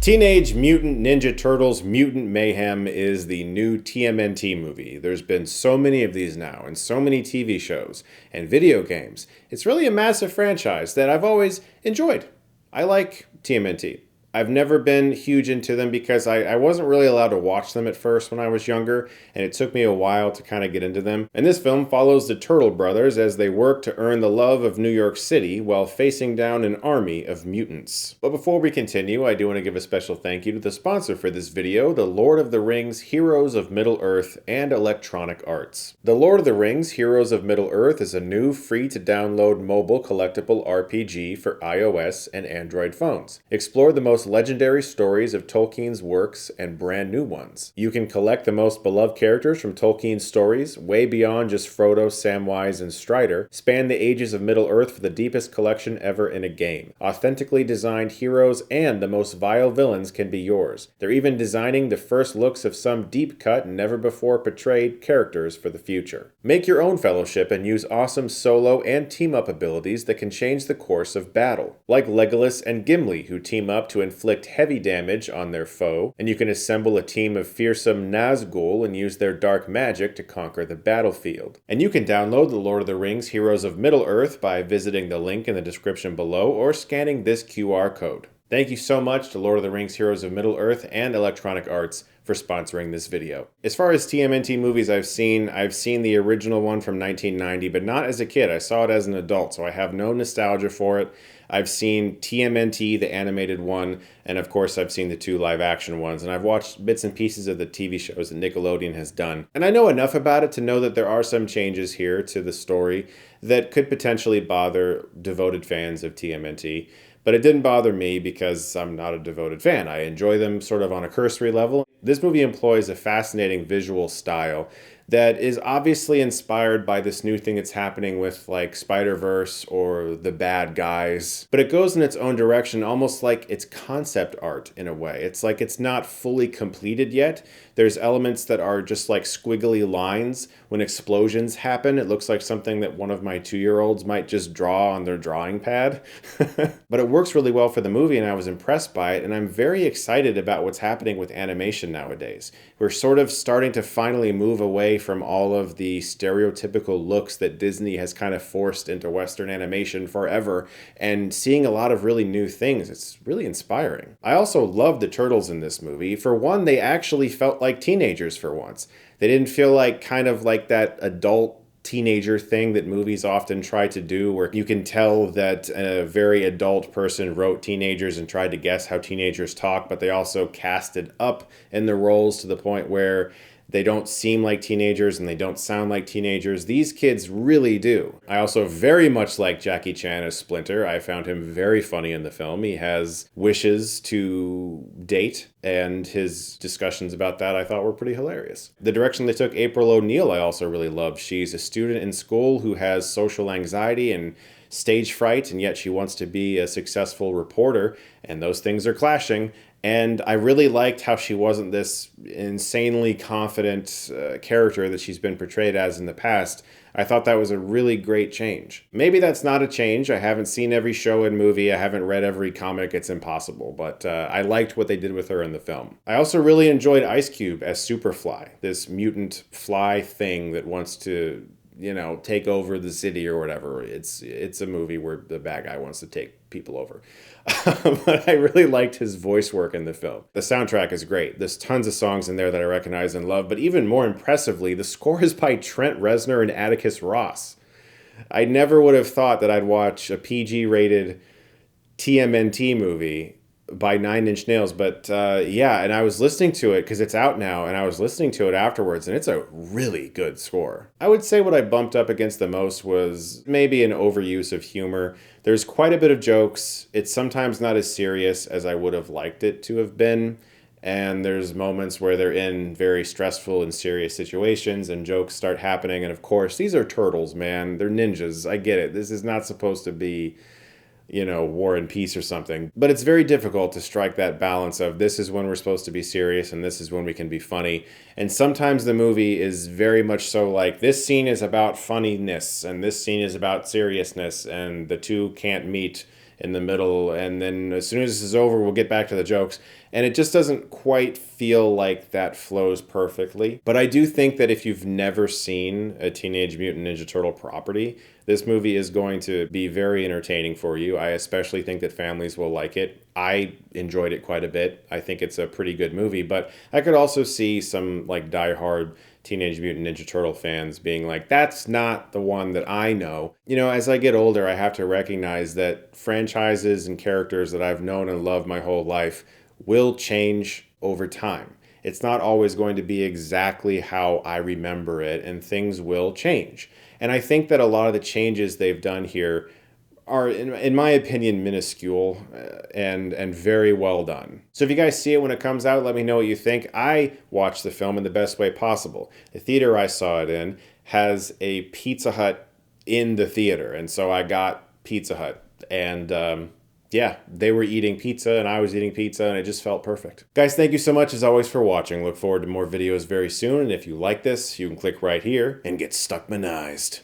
Teenage Mutant Ninja Turtles Mutant Mayhem is the new TMNT movie. There's been so many of these now, and so many TV shows and video games. It's really a massive franchise that I've always enjoyed. I like TMNT. I've never been huge into them because I wasn't really allowed to watch them at first when I was younger, and it took me a while to kind of get into them. And this film follows the Turtle brothers as they work to earn the love of New York City while facing down an army of mutants. But before we continue, I do want to give a special thank you to the sponsor for this video, the Lord of the Rings Heroes of Middle-earth and Electronic Arts. The Lord of the Rings Heroes of Middle-earth is a new free-to-download mobile collectible RPG for iOS and Android phones. Explore the most legendary stories of Tolkien's works and brand new ones. You can collect the most beloved characters from Tolkien's stories, way beyond just Frodo, Samwise, and Strider, span the ages of Middle-earth for the deepest collection ever in a game. Authentically designed heroes and the most vile villains can be yours. They're even designing the first looks of some deep-cut, never-before-portrayed characters for the future. Make your own fellowship and use awesome solo and team-up abilities that can change the course of battle, like Legolas and Gimli, who team up to inflict heavy damage on their foe, and you can assemble a team of fearsome Nazgul and use their dark magic to conquer the battlefield. And you can download The Lord of the Rings Heroes of Middle-earth by visiting the link in the description below or scanning this QR code. Thank you so much to Lord of the Rings Heroes of Middle-earth and Electronic Arts for sponsoring this video. As far as TMNT movies I've seen the original one from 1990, but not as a kid. I saw it as an adult, so I have no nostalgia for it. I've seen TMNT, the animated one, and of course I've seen the two live-action ones, and I've watched bits and pieces of the TV shows that Nickelodeon has done. And I know enough about it to know that there are some changes here to the story that could potentially bother devoted fans of TMNT. But it didn't bother me because I'm not a devoted fan. I enjoy them sort of on a cursory level. This movie employs a fascinating visual style that is obviously inspired by this new thing that's happening with like Spider-Verse or The Bad Guys. But it goes in its own direction, almost like it's concept art in a way. It's like it's not fully completed yet. There's elements that are just like squiggly lines. When explosions happen, it looks like something that one of my 2-year-olds might just draw on their drawing pad. But it works really well for the movie, and I was impressed by it, and I'm very excited about what's happening with animation nowadays. We're sort of starting to finally move away from all of the stereotypical looks that Disney has kind of forced into Western animation forever, and seeing a lot of really new things. It's really inspiring. I also love the turtles in this movie. For one, they actually felt like teenagers for once. They didn't feel like kind of like that adult teenager thing that movies often try to do, where you can tell that a very adult person wrote teenagers and tried to guess how teenagers talk, but they also casted up in the roles to the point where they don't seem like teenagers and they don't sound like teenagers. These kids really do. I also very much like Jackie Chan as Splinter. I found him very funny in the film. He has wishes to date, and his discussions about that I thought were pretty hilarious. The direction they took April O'Neil I also really loved. She's a student in school who has social anxiety and stage fright, and yet she wants to be a successful reporter, and those things are clashing. And I really liked how she wasn't this insanely confident character that she's been portrayed as in the past. I thought that was a really great change. Maybe that's not a change. I haven't seen every show and movie. I haven't read every comic. It's impossible. But I liked what they did with her in the film. I also really enjoyed Ice Cube as Superfly, this mutant fly thing that wants to, you know, take over the city or whatever. It's a movie where the bad guy wants to take people over. But I really liked his voice work in the film. The soundtrack is great. There's tons of songs in there that I recognize and love, but even more impressively, the score is by Trent Reznor and Atticus Ross. I never would have thought that I'd watch a PG-rated TMNT movie by Nine Inch Nails, but yeah, and I was listening to it because it's out now, and I was listening to it afterwards, and it's a really good score. I would say what I bumped up against the most was maybe an overuse of humor. There's quite a bit of jokes. It's sometimes not as serious as I would have liked it to have been, and there's moments where they're in very stressful and serious situations and jokes start happening, and of course, these are turtles, man. They're ninjas. I get it. This is not supposed to be, you know, War and Peace or something. But it's very difficult to strike that balance of this is when we're supposed to be serious and this is when we can be funny. And sometimes the movie is very much so like, this scene is about funniness and this scene is about seriousness, and the two can't meet in the middle, and then as soon as this is over, we'll get back to the jokes. And it just doesn't quite feel like that flows perfectly. But I do think that if you've never seen a Teenage Mutant Ninja Turtle property, this movie is going to be very entertaining for you. I especially think that families will like it. I enjoyed it quite a bit. I think it's a pretty good movie, but I could also see some like diehard Teenage Mutant Ninja Turtle fans being like, that's not the one that I know. You know, as I get older, I have to recognize that franchises and characters that I've known and loved my whole life will change over time. It's not always going to be exactly how I remember it, and things will change. And I think that a lot of the changes they've done here are, in my opinion, minuscule and very well done. So if you guys see it when it comes out, let me know what you think. I watched the film in the best way possible. The theater I saw it in has a Pizza Hut in the theater, and so I got Pizza Hut. And yeah, they were eating pizza and I was eating pizza, and it just felt perfect. Guys, thank you so much as always for watching. Look forward to more videos very soon. And if you like this, you can click right here and get Stuckmanized.